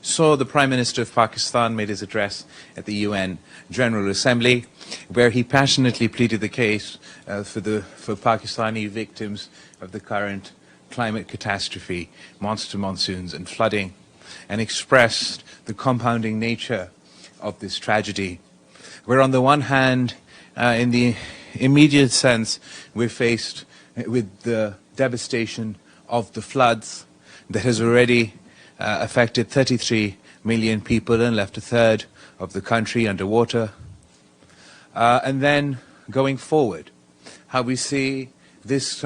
saw the Prime Minister of Pakistan made his address at the UN General Assembly, where he passionately pleaded the case for Pakistani victims of the current climate catastrophe, monster monsoons and flooding, and expressed the compounding nature of this tragedy, where on the one hand, in the immediate sense, we're faced with the devastation of the floods that has already affected 33 million people and left a third of the country underwater. And then going forward, how we see this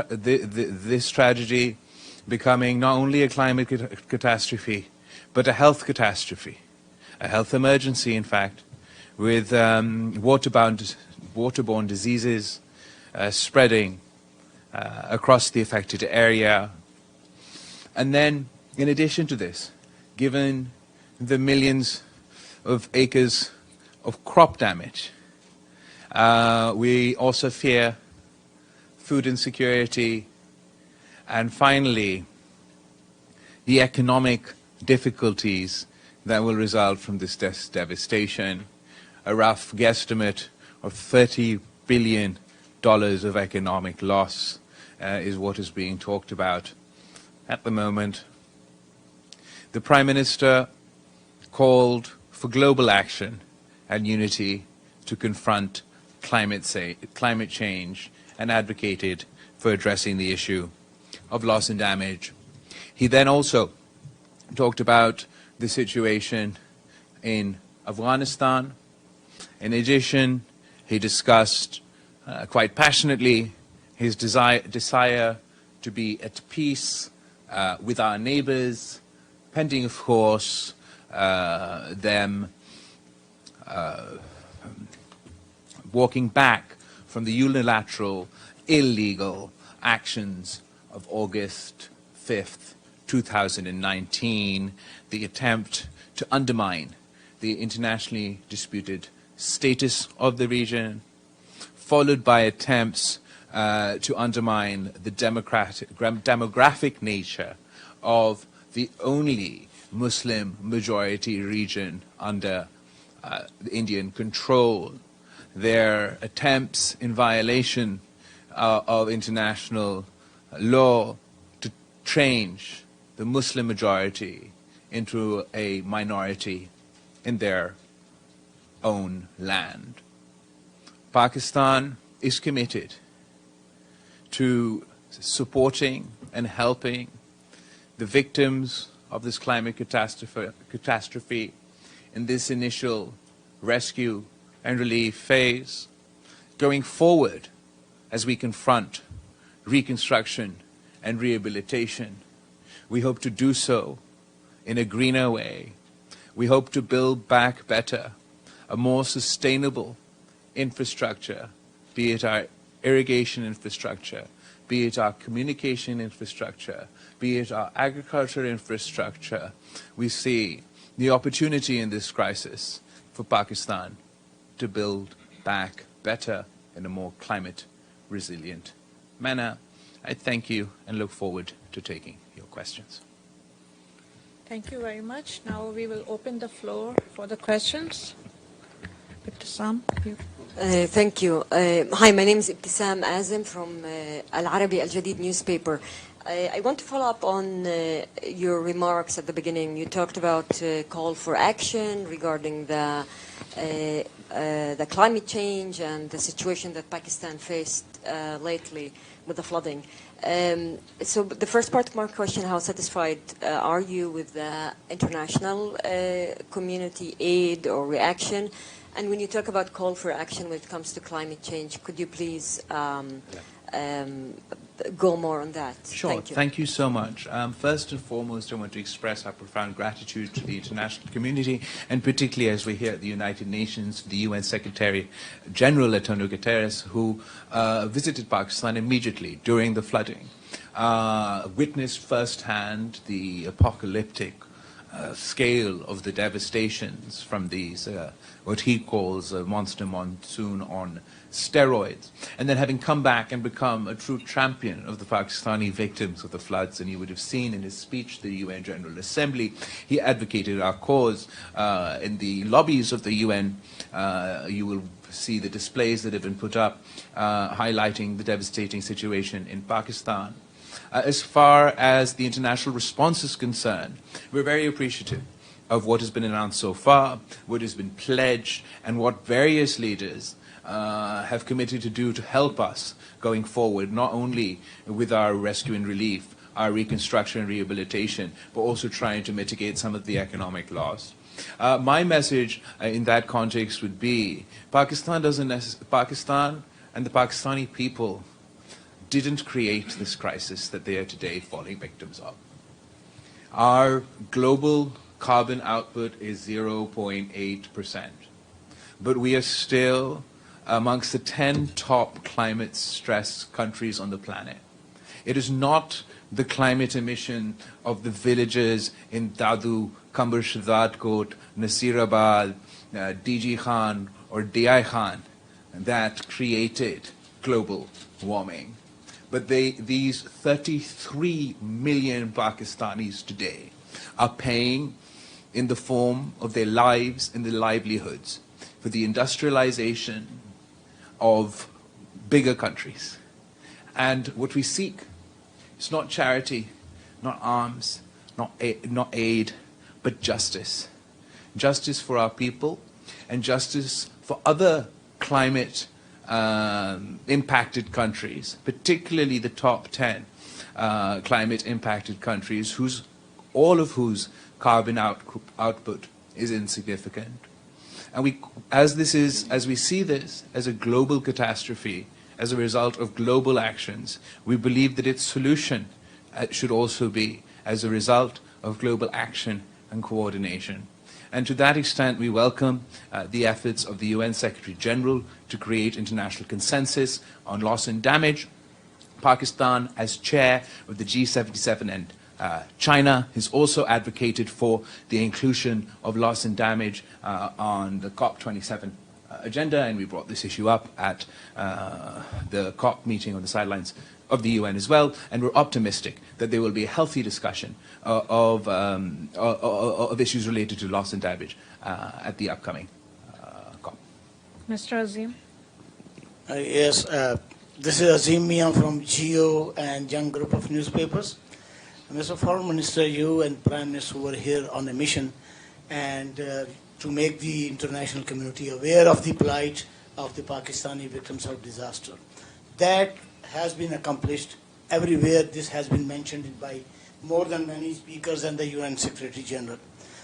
tragedy becoming not only a climate catastrophe, but a health catastrophe, a health emergency, in fact, with waterborne diseases spreading across the affected area. And then, in addition to this, given the millions of acres of crop damage, we also fear food insecurity, and finally, the economic difficulties that will result from this devastation. A rough guesstimate of $30 billion of economic loss is what is being talked about at the moment. The Prime Minister called for global action and unity to confront climate change and advocated for addressing the issue of loss and damage. He then also talked about the situation in Afghanistan. In addition, he discussed quite passionately his desire to be at peace with our neighbors, pending, of course, them walking back from the unilateral, illegal actions of August 5th, 2019, the attempt to undermine the internationally disputed status of the region, followed by attempts to undermine the demographic nature of the only Muslim majority region under Indian control. Their attempts in violation of international law to change the Muslim majority into a minority in their own land. Pakistan is committed to supporting and helping the victims of this climate catastrophe in this initial rescue and relief phase. Going forward, as we confront reconstruction and rehabilitation, we hope to do so in a greener way. We hope to build back better, a more sustainable infrastructure, be it our irrigation infrastructure, be it our communication infrastructure, be it our agriculture infrastructure. We see the opportunity in this crisis for Pakistan to build back better in a more climate resilient manner. I thank you and look forward to taking your questions. Thank you very much. Now we will open the floor for the questions. Ibtisam, you. Thank you. Hi, my name is Ibtisam Azim from Al-Arabi Al-Jadid newspaper. I want to follow up on your remarks at the beginning. You talked about call for action regarding the climate change and the situation that Pakistan faced lately with the flooding. So the first part of my question, how satisfied are you with the international community aid or reaction? And when you talk about call for action when it comes to climate change, could you please go more on that? Sure. Thank you. Thank you so much. First and foremost, I want to express our profound gratitude to the international community, and particularly as we're here at the United Nations, the UN Secretary General Antonio Guterres, who visited Pakistan immediately during the flooding, witnessed firsthand the apocalyptic scale of the devastations from these, what he calls a monster monsoon on steroids, and then having come back and become a true champion of the Pakistani victims of the floods. And you would have seen in his speech to the UN General Assembly, he advocated our cause. In the lobbies of the UN, you will see the displays that have been put up highlighting the devastating situation in Pakistan. As far as the international response is concerned, we're very appreciative of what has been announced so far, what has been pledged, and what various leaders have committed to do to help us going forward, not only with our rescue and relief, our reconstruction and rehabilitation, but also trying to mitigate some of the economic loss. My message in that context would be Pakistan and the Pakistani people didn't create this crisis that they are today falling victims of. Our global carbon output is 0.8%, but we are still amongst the 10 top climate stress countries on the planet. It is not the climate emission of the villages in Dadu, Kambar Shahzadkot, Nasirabad, DG Khan or DI Khan that created global warming. But these 33 million Pakistanis today are paying in the form of their lives and their livelihoods for the industrialization of bigger countries. And what we seek is not charity, not arms, not aid, but justice. Justice for our people and justice for other climate impacted countries, particularly the top 10 climate impacted countries, all of whose carbon output is insignificant. And as we see this as a global catastrophe, as a result of global actions, we believe that its solution should also be as a result of global action and coordination. And to that extent, we welcome the efforts of the UN Secretary General to create international consensus on loss and damage. Pakistan, as chair of the G77 and China, has also advocated for the inclusion of loss and damage on the COP27 agenda, and we brought this issue up at the COP meeting on the sidelines of the UN as well, and we're optimistic that there will be a healthy discussion of issues related to loss and damage at the upcoming COP. Mr. Azim. Yes, this is Azim Mian from GEO and Young Group of Newspapers. Mr. Foreign Minister, you and Prime Minister were here on a mission and to make the international community aware of the plight of the Pakistani victims of disaster. That has been accomplished everywhere. This has been mentioned by more than many speakers and the UN Secretary General.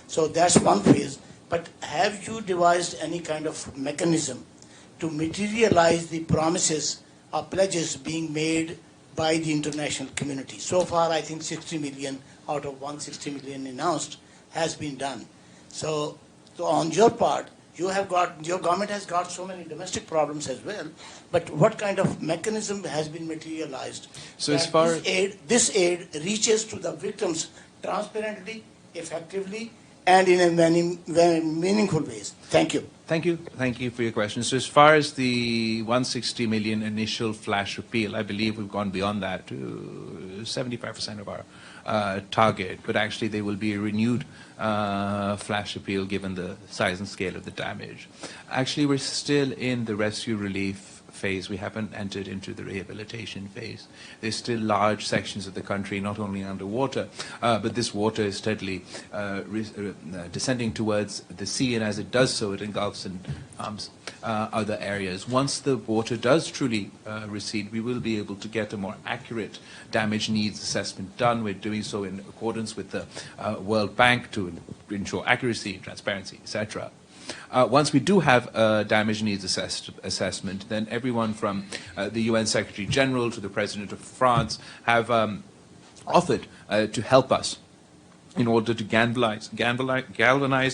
So that's one phase. But have you devised any kind of mechanism to materialize the promises or pledges being made by the international community? So far, I think 60 million out of 160 million announced has been done. So on your part, your government has got so many domestic problems as well, but what kind of mechanism has been materialized so as far this aid reaches to the victims transparently, effectively, and in a very meaningful ways? Thank you. Thank you for your question. So as far as the 160 million initial flash appeal, I believe we've gone beyond that to 75% of our target, but actually there will be a renewed flash appeal given the size and scale of the damage. Actually, we're still in the rescue relief phase. We haven't entered into the rehabilitation phase. There's still large sections of the country not only underwater, but this water is steadily descending towards the sea, and as it does so, it engulfs and harms other areas. Once the water does truly recede, we will be able to get a more accurate damage needs assessment done. We're doing so in accordance with the World Bank to ensure accuracy, transparency, etc. Once we do have a damage needs assessment, then everyone from the UN Secretary General to the President of France have offered to help us in order to galvanize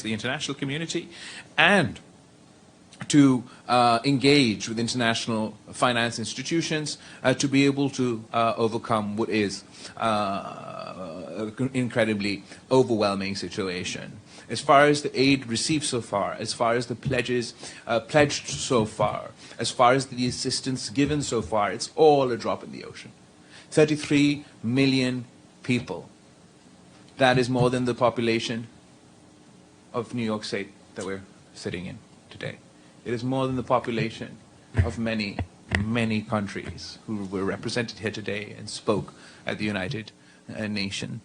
the international community and to engage with international finance institutions to be able to overcome what is incredibly overwhelming situation. As far as the aid received so far, as far as the pledges pledged so far, as far as the assistance given so far, it's all a drop in the ocean. 33 million people. That is more than the population of New York State that we're sitting in today. It is more than the population of many, many countries who were represented here today and spoke at the United Nations.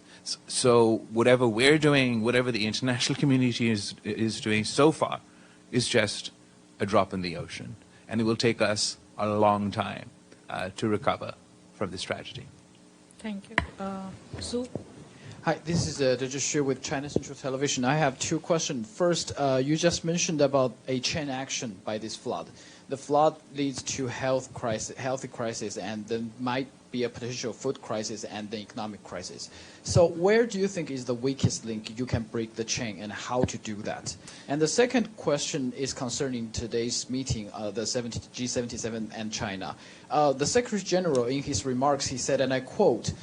So whatever we're doing, whatever the international community is doing so far, is just a drop in the ocean. And it will take us a long time to recover from this tragedy. Thank you. Sue? Hi, this is Dr. Xu with China Central Television. I have two questions. First, you just mentioned about a chain action by this flood. The flood leads to health crisis, and there might be a potential food crisis and the economic crisis. So where do you think is the weakest link you can break the chain, and how to do that? And the second question is concerning today's meeting, the G77 and China. The Secretary General, in his remarks, he said, and I quote,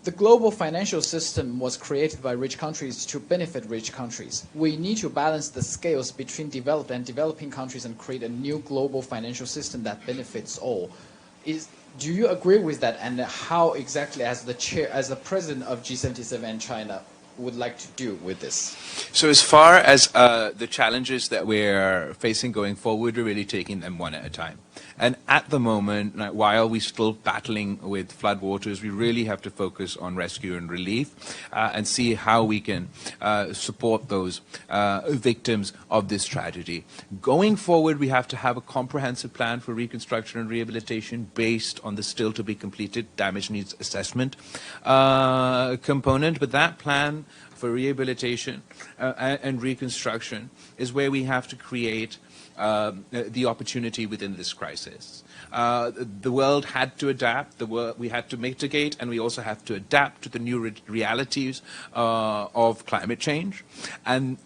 "The global financial system was created by rich countries to benefit rich countries. We need to balance the scales between developed and developing countries and create a new global financial system that benefits all." Do you agree with that? And how exactly, as the chair, as the president of G77 and China, would like to do with this? So as far as the challenges that we're facing going forward, we're really taking them one at a time. And at the moment, while we're still battling with floodwaters, we really have to focus on rescue and relief and see how we can support those victims of this tragedy. Going forward, we have to have a comprehensive plan for reconstruction and rehabilitation based on the still to be completed damage needs assessment component. But that plan for rehabilitation and reconstruction is where we have to create the opportunity within this crisis. The world had to adapt, we had to mitigate, and we also have to adapt to the new realities of climate change. And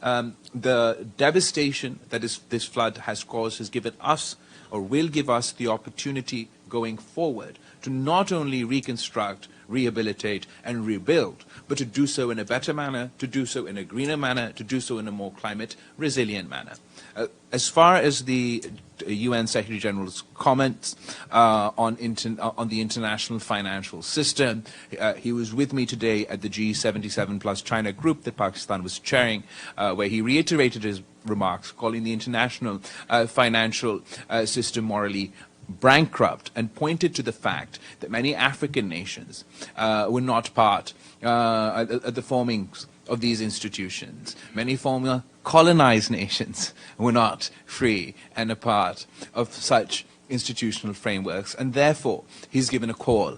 the devastation that this flood has caused has given us, or will give us, the opportunity going forward to not only reconstruct, rehabilitate and rebuild, but to do so in a better manner, to do so in a greener manner, to do so in a more climate resilient manner. As far as the UN Secretary General's comments on the international financial system, he was with me today at the G77 plus China group that Pakistan was chairing, where he reiterated his remarks, calling the international financial system morally bankrupt, and pointed to the fact that many African nations were not part at the formings of these institutions. Many former colonized nations were not free and a part of such institutional frameworks, and therefore he's given a call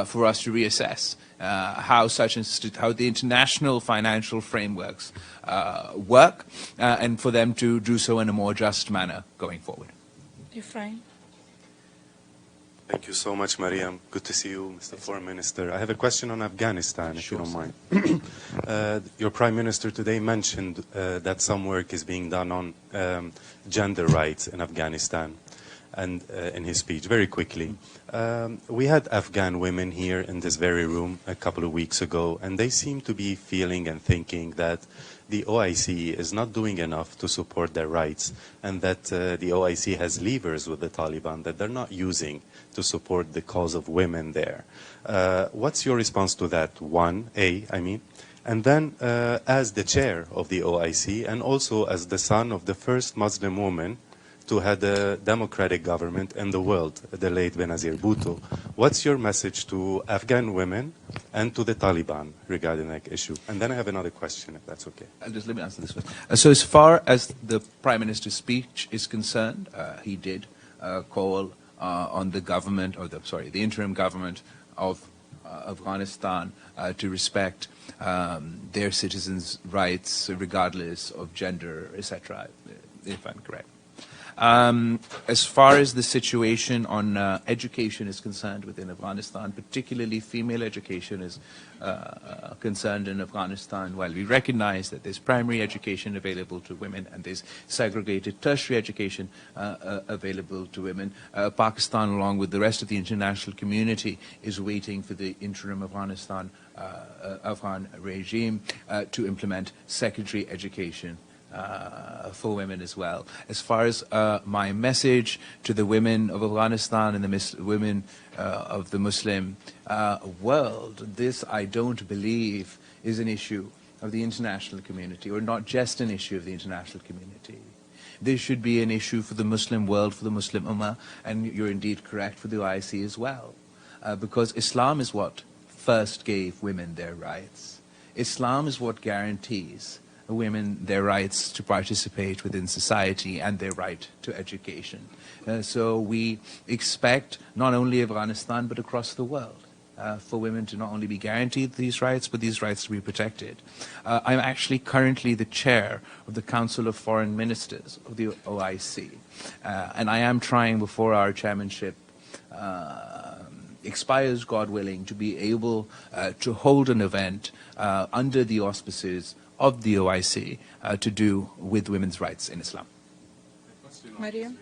for us to reassess how the international financial frameworks work, and for them to do so in a more just manner going forward. Efrain? Thank you so much, Mariam. Good to see you, Mr. Foreign Minister. I have a question on Afghanistan, if you don't mind. Your Prime Minister today mentioned that some work is being done on gender rights in Afghanistan, and in his speech, very quickly. We had Afghan women here in this very room a couple of weeks ago, and they seem to be feeling and thinking that the OIC is not doing enough to support their rights, and that the OIC has levers with the Taliban that they're not using to support the cause of women there. What's your response to that? And then as the chair of the OIC, and also as the son of the first Muslim woman to head a democratic government in the world, the late Benazir Bhutto, what's your message to Afghan women and to the Taliban regarding that issue? And then I have another question, if that's okay. Let me answer this one. So as far as the Prime Minister's speech is concerned, he did call on the government, or the interim government of Afghanistan to respect their citizens' rights regardless of gender, etc., if I'm correct. As far as the situation on education is concerned within Afghanistan, particularly female education is concerned in Afghanistan, while we recognize that there's primary education available to women and there's segregated tertiary education available to women, Pakistan, along with the rest of the international community, is waiting for the interim Afghan regime to implement secondary education for women as well. As far as my message to the women of Afghanistan and the women of the Muslim world, this I don't believe is an issue of the international community, or not just an issue of the international community. This should be an issue for the Muslim world, for the Muslim Ummah, and you're indeed correct, for the OIC as well. Because Islam is what first gave women their rights. Islam is what guarantees women their rights to participate within society and their right to education. So we expect not only Afghanistan but across the world for women to not only be guaranteed these rights but these rights to be protected. I'm actually currently the chair of the Council of Foreign Ministers of the OIC, and I am trying before our chairmanship expires, God willing, to be able to hold an event under the auspices of the OIC to do with women's rights in Islam. Mariam?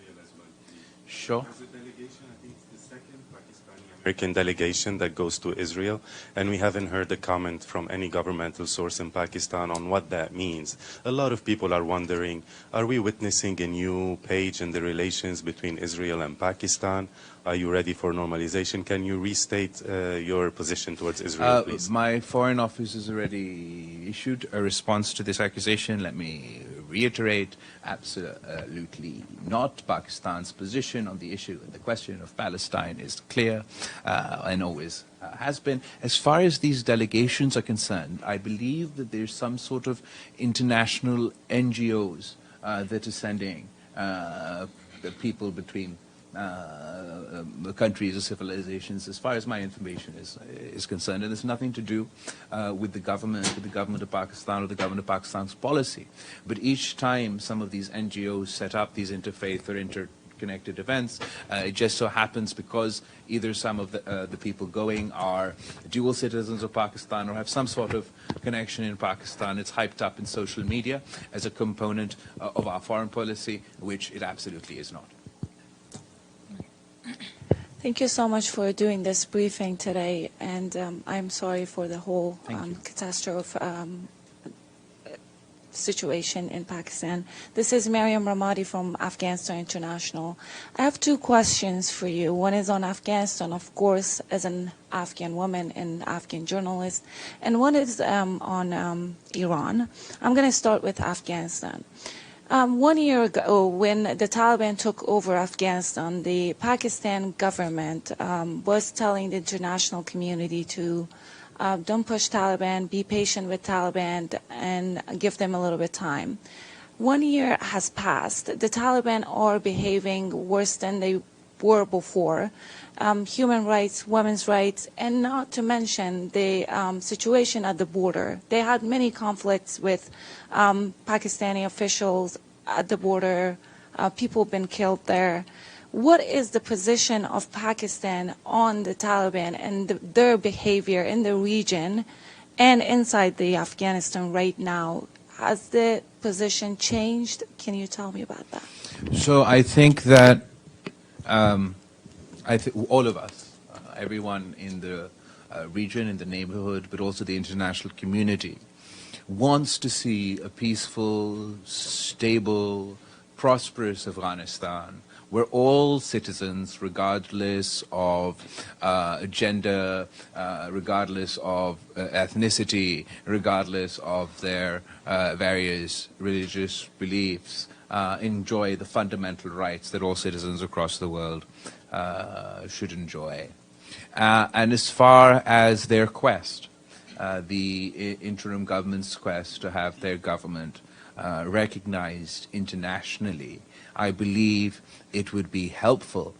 Sure. As a delegation, I think it's the second Pakistani American delegation that goes to Israel, and we haven't heard a comment from any governmental source in Pakistan on what that means. A lot of people are wondering, are we witnessing a new page in the relations between Israel and Pakistan? Are you ready for normalization? Can you restate your position towards Israel, please? My Foreign Office has already issued a response to this accusation. Let me reiterate, absolutely not. Pakistan's position on the issue and the question of Palestine is clear and always has been. As far as these delegations are concerned, I believe that there's some sort of international NGOs that are sending the people between countries or civilizations, as far as my information is concerned, and it's nothing to do with the government of Pakistan or the government of Pakistan's policy. But each time some of these NGOs set up these interfaith or interconnected events, it just so happens because either some of the people going are dual citizens of Pakistan or have some sort of connection in Pakistan, it's hyped up in social media as a component of our foreign policy, which it absolutely is not. Thank you so much for doing this briefing today, and I'm sorry for the whole catastrophe situation in Pakistan. This is Mariam Ramadi from Afghanistan International. I have two questions for you. One is on Afghanistan, of course, as an Afghan woman and Afghan journalist, and one is on Iran. I'm going to start with Afghanistan. 1 year ago, when the Taliban took over Afghanistan, the Pakistan government was telling the international community to don't push Taliban, be patient with Taliban, and give them a little bit of time. 1 year has passed. The Taliban are behaving worse than they were before. Human rights, women's rights, and not to mention the situation at the border. They had many conflicts with Pakistani officials at the border. People have been killed there. What is the position of Pakistan on the Taliban and their behavior in the region and inside the Afghanistan right now? Has the position changed? Can you tell me about that? So I think that all of us, everyone in the region, in the neighborhood, but also the international community, wants to see a peaceful, stable, prosperous Afghanistan where all citizens, regardless of gender, regardless of ethnicity, regardless of their various religious beliefs, enjoy the fundamental rights that all citizens across the world should enjoy. And as far as their quest, the interim government's quest to have their government recognized internationally, I believe it would be helpful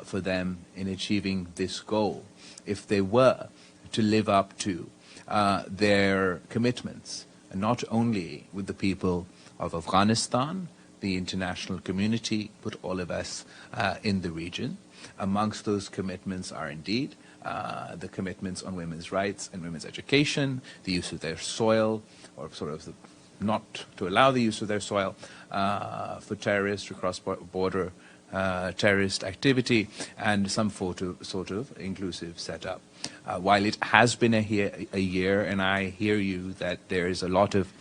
for them in achieving this goal if they were to live up to their commitments, not only with the people of Afghanistan, the international community, but all of us in the region. Amongst those commitments are indeed the commitments on women's rights and women's education, the use of their soil, or sort of not to allow the use of their soil for terrorist or cross-border terrorist activity, and some sort of inclusive setup. While it has been a year, and I hear you that there is a lot of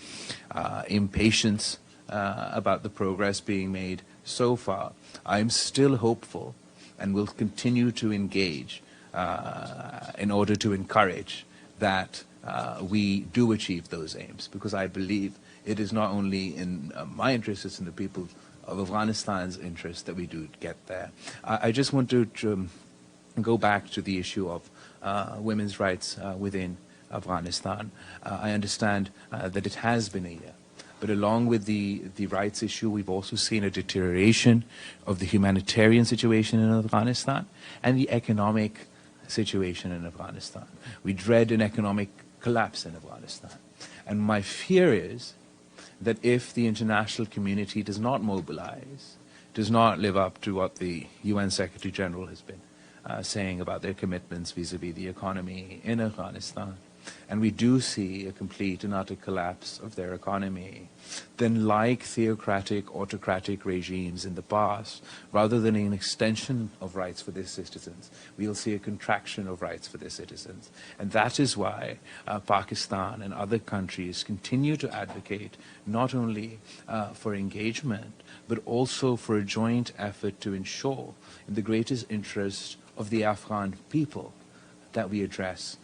impatience about the progress being made so far, I'm still hopeful and will continue to engage in order to encourage that we do achieve those aims, because I believe it is not only in my interest, it's in the people of Afghanistan's interest that we do get there. I just want to go back to the issue of women's rights within Afghanistan. I understand that it has been a year, but along with the rights issue, we've also seen a deterioration of the humanitarian situation in Afghanistan and the economic situation in Afghanistan. We dread an economic collapse in Afghanistan. And my fear is that if the international community does not mobilize, does not live up to what the UN Secretary General has been saying about their commitments vis-a-vis the economy in Afghanistan, and we do see a complete and utter collapse of their economy, then like theocratic, autocratic regimes in the past, rather than an extension of rights for their citizens, we'll see a contraction of rights for their citizens. And that is why Pakistan and other countries continue to advocate not only for engagement, but also for a joint effort to ensure, in the greatest interest of the Afghan people, that we address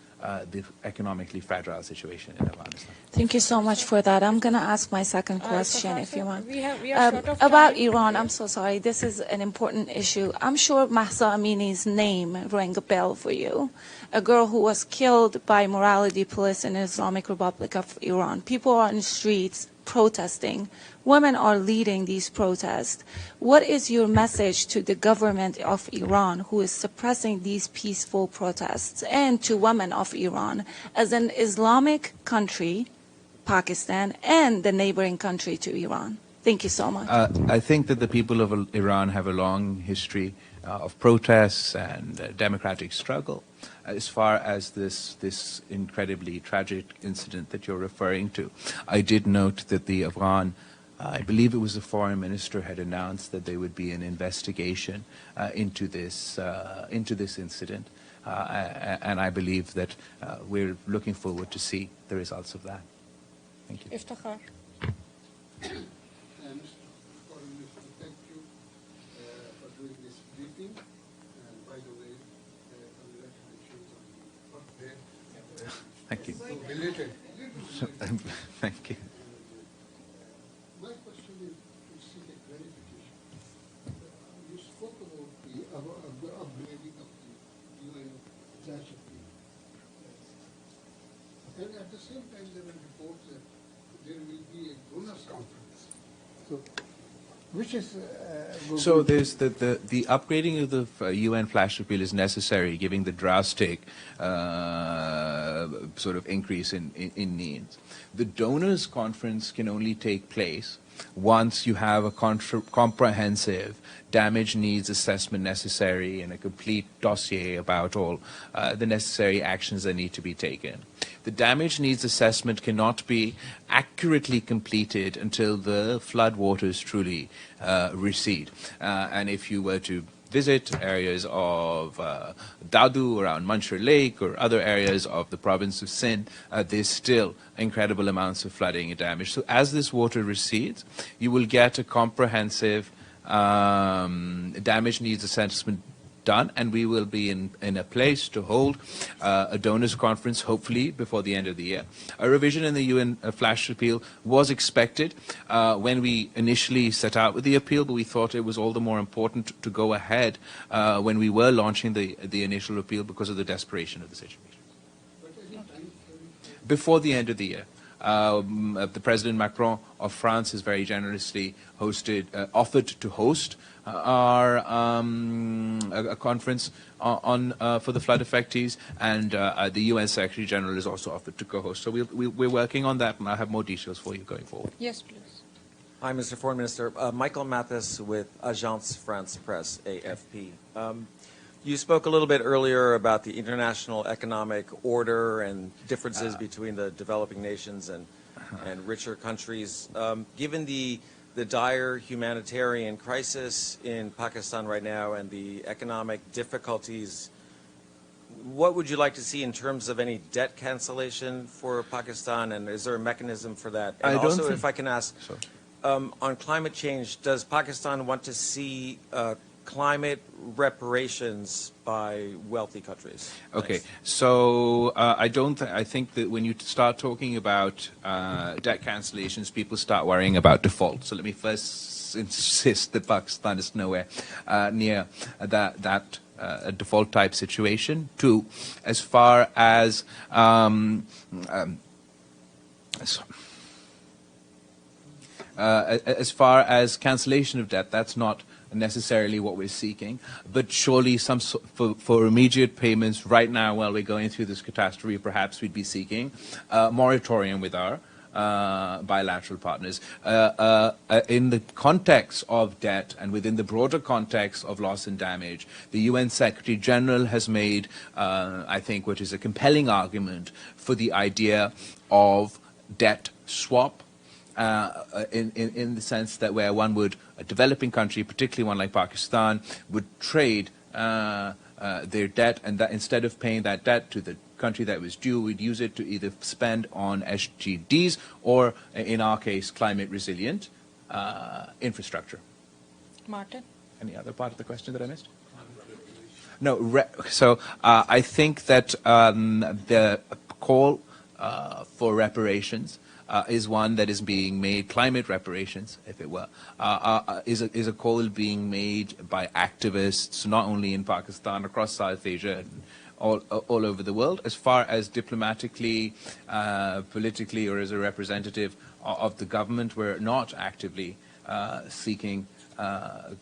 the economically fragile situation in Afghanistan. Thank you so much for that. I'm going to ask my second question, if you want. We are short of about time. Iran, I'm so sorry. This is an important issue. I'm sure Mahsa Amini's name rang a bell for you. A girl who was killed by morality police in the Islamic Republic of Iran. People are on the streets protesting. Women are leading these protests. What is your message to the government of Iran, who is suppressing these peaceful protests, and to women of Iran as an Islamic country, Pakistan, and the neighboring country to Iran? Thank you so much. I think that the people of Iran have a long history of protests and democratic struggle. As far as this incredibly tragic incident that you're referring to, I did note that the Afghan, I believe it was the foreign minister, had announced that there would be an investigation into this incident, and I believe that we're looking forward to see the results of that. Thank you. Iftikhar. Thank you for doing this briefing. And by the way, congratulations on your birthday. Thank you. So belated. Thank you. My question is to seek a clarification. You spoke about the upgrading of the UN Flash Appeal. And at the same time, there were reports that there will be a bonus conference. So, which is So there's the upgrading of the UN flash appeal is necessary, given the drastic sort of increase in needs. The donors conference can only take place once you have a comprehensive damage needs assessment necessary and a complete dossier about all the necessary actions that need to be taken. The damage needs assessment cannot be accurately completed until the flood waters truly recede. And if you were to visit areas of Dadu around Mansur Lake or other areas of the province of Sindh, there's still incredible amounts of flooding and damage. So as this water recedes, you will get a comprehensive damage needs assessment done, and we will be in a place to hold a donors conference hopefully before the end of the year. A revision in the UN flash appeal was expected when we initially set out with the appeal, but we thought it was all the more important to go ahead when we were launching the initial appeal because of the desperation of the situation. Before the end of the year. The President Macron of France has very generously offered to host a conference for the flood affectees, and the UN Secretary General is also offered to co-host. So we're working on that, and I'll have more details for you going forward. Yes, please. Hi, Mr. Foreign Minister. Michael Mathis with Agence France Presse, AFP. You spoke a little bit earlier about the international economic order and differences between the developing nations and richer countries. Given the dire humanitarian crisis in Pakistan right now and the economic difficulties, what would you like to see in terms of any debt cancellation for Pakistan, and is there a mechanism for that? And also, if I can ask, on climate change, does Pakistan want to see climate reparations by wealthy countries? Okay, Thanks. so I think that when you start talking about debt cancellations, people start worrying about default. So let me first insist that Pakistan is nowhere near that a default type situation. Two, as far as cancellation of debt, that's not necessarily what we're seeking, but surely for immediate payments right now while we're going through this catastrophe, perhaps we'd be seeking a moratorium with our bilateral partners. In the context of debt and within the broader context of loss and damage, the UN Secretary General has made, I think, what is a compelling argument for the idea of debt swap, in the sense that where one would, a developing country, particularly one like Pakistan, would trade their debt, and that instead of paying that debt to the country that was due, we'd use it to either spend on SGDs or, in our case, climate resilient infrastructure. Martin? Any other part of the question that I missed? No, so I think that the call for reparations is one that is being made, climate reparations, if it were, is a call being made by activists, not only in Pakistan, across South Asia, and all over the world. As far as diplomatically, politically, or as a representative of the government, we're not actively seeking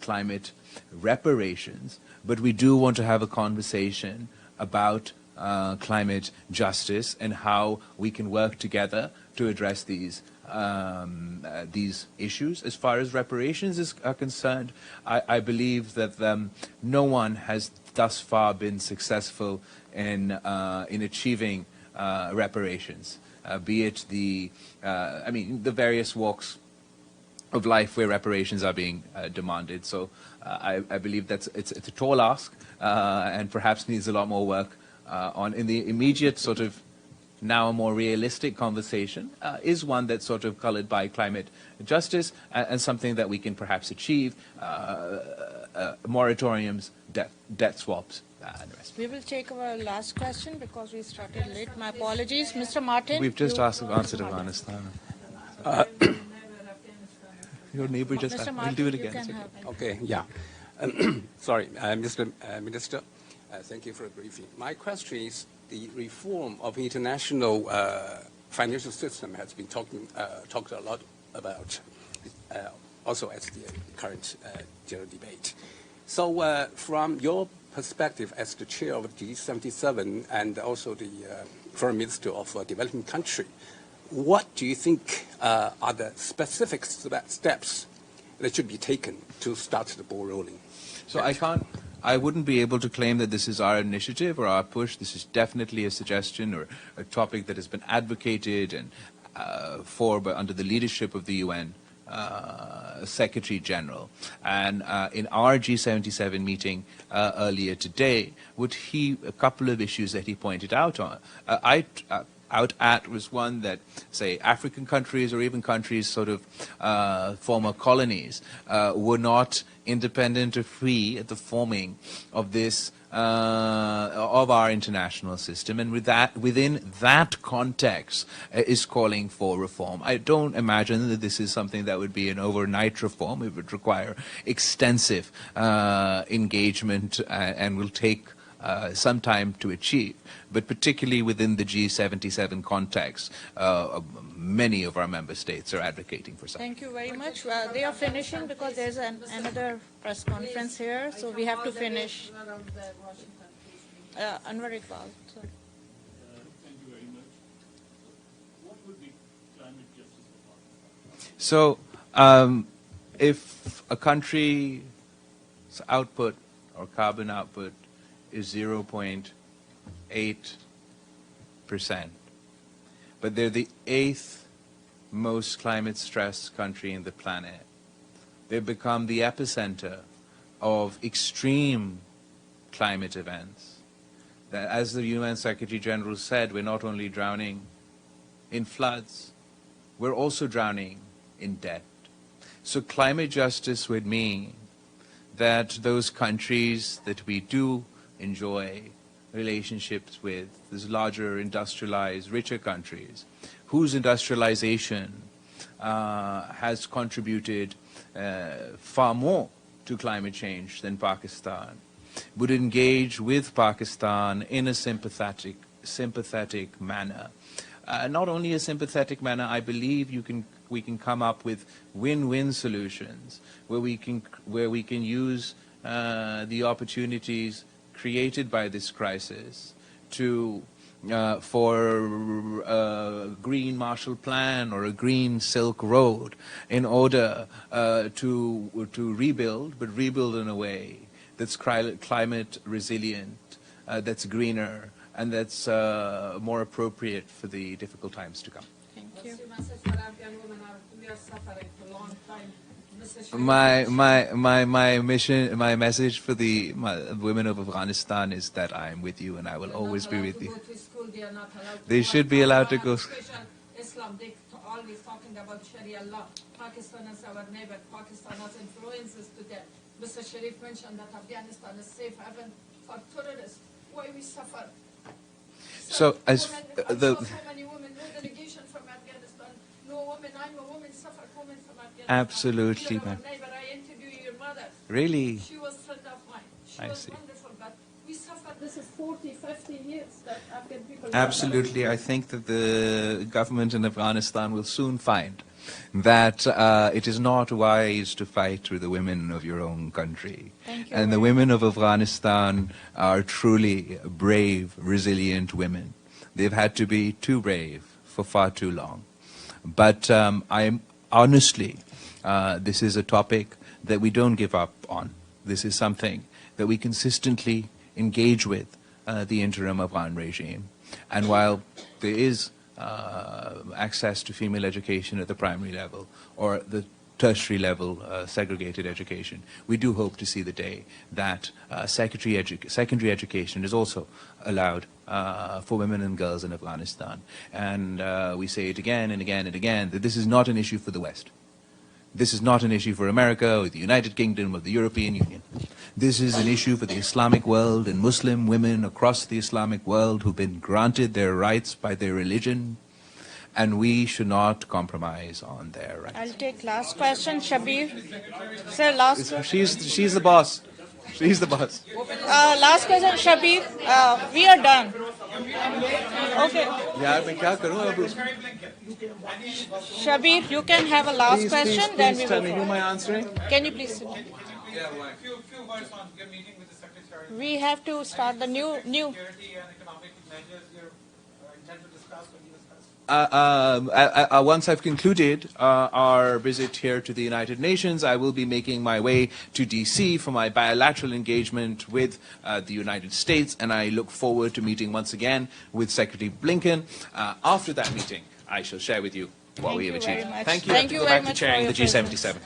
climate reparations, but we do want to have a conversation about climate justice and how we can work together to address these issues. As far as reparations are concerned, I believe that no one has thus far been successful in achieving reparations, be it the various walks of life where reparations are being demanded. So I believe it's a tall ask, and perhaps needs a lot more work on. In the immediate sort of now a more realistic conversation is one that's sort of colored by climate justice and something that we can perhaps achieve, moratoriums, debt swaps, and the rest. We will take our last question because we started late. My apologies. Mr. Martin? We've just answered Afghanistan. Your neighbor just asked. We'll do it again. Okay, yeah. Sorry, Mr. Minister, thank you for the briefing. My question is, the reform of international financial system has been talked a lot about, also as the current general debate. So from your perspective as the chair of G77 and also the foreign minister of a developing country, what do you think are the specific steps that should be taken to start the ball rolling? So I wouldn't be able to claim that this is our initiative or our push. This is definitely a suggestion or a topic that has been advocated and under the leadership of the UN Secretary General. And in our G77 meeting earlier today, a couple of issues that he pointed out was one that, say, African countries or even countries sort of former colonies were not independent or free at the forming of this of our international system, and within that context is calling for reform. I don't imagine that this is something that would be an overnight reform. It would require extensive engagement and will take some time to achieve, but particularly within the G77 context, many of our member states are advocating for something. Thank you very much. They are finishing because there's another press conference here, so we have to finish. Anwar Iqbal. Thank you very much. What would be climate justice for Pakistan? So If a country's output or carbon output is 0.8%, but they're the 8th most climate stressed country in the planet, they've become the epicenter of extreme climate events. That, as the UN Secretary General said, we're not only drowning in floods, we're also drowning in debt. So climate justice would mean that those countries that we do enjoy relationships with, these larger industrialized, richer countries, whose industrialization has contributed far more to climate change than Pakistan, would engage with Pakistan in a sympathetic manner. Not only a sympathetic manner, I believe we can come up with win-win solutions where we can use the opportunities created by this crisis to for a green Marshall Plan or a green Silk Road in order to rebuild, but rebuild in a way that's climate resilient, that's greener, and that's more appropriate for the difficult times to come. Thank you. My message for the women of Afghanistan is that I am with you and I will always be with you. They should be allowed to go. Islam, they always talking about Sharia law. Pakistan is our neighbor. Pakistan has influences to them. Mr. Sharif mentioned that Afghanistan is safe haven for terrorists. Why we suffer? So as so many women, no delegation from Afghanistan, no woman. I'm a woman, suffer woman from Afghanistan. Absolutely, You're our ma'am. neighbor. I interviewed your mother. Really? She was a friend of mine. She I was see. wonderful, but we suffer. This is 40, 50 years that Afghan people Absolutely. I think that the government in Afghanistan will soon find that it is not wise to fight with the women of your own country. Thank you And the very women of Afghanistan are truly brave, resilient women. They've had to be too brave for far too long. But I'm honestly, this is a topic that we don't give up on. This is something that we consistently engage with the interim Afghan regime. And while there is access to female education at the primary level or the tertiary level segregated education, we do hope to see the day that secondary education is also allowed for women and girls in Afghanistan. And we say it again and again and again that this is not an issue for the West. This is not an issue for America or the United Kingdom or the European Union. This is an issue for the Islamic world and Muslim women across the Islamic world who've been granted their rights by their religion, and we should not compromise on their rights. I'll take last question, Shabir. Sir, last question. She's the boss. She's the boss. Last question, Shabir. We are done. Okay. यार मैं क्या करूं अब? Shabir, you can have a last question, then we tell will me who am I answering? Can you please sit down? Yeah, few words on your meeting with the Secretary. We have to start the new. Security and economic measures you intend to discuss when you discuss. Once I've concluded our visit here to the United Nations, I will be making my way to DC for my bilateral engagement with the United States, and I look forward to meeting once again with Secretary Blinken. After that meeting, I shall share with you what we have you very achieved. much. Thank you. Thank you Go very back to much chairing for the your G77. presence.